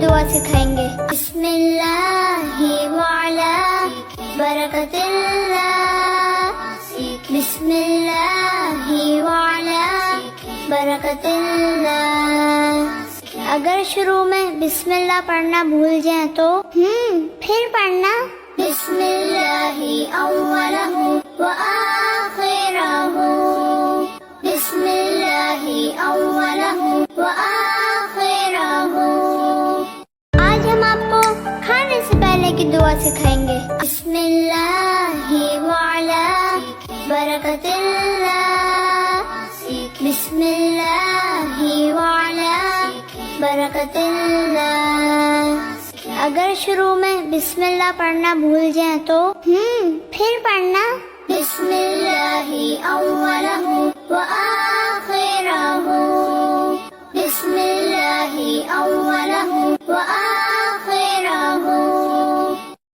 دعا سکھائیں گے۔ بسم اللہ وعلا برکت اللہ، بسم اللہ وعلا برکت اللہ۔ اگر شروع میں بسم اللہ پڑھنا بھول جائیں تو پھر پڑھنا بسم اللہ اولہ وآخرہ، بسم اللہ اولہ وآخرہ۔ آج ہم آپ کو کھانے سے پہلے کی دعا سکھائیں گے۔ بسم اللہ وعلا برکت اللہ، بسم اللہ وعلا برکت اللہ۔ اگر شروع میں بسم اللہ پڑھنا بھول جائیں تو پھر پڑھنا بسم اللہ اولہ وآخرہ۔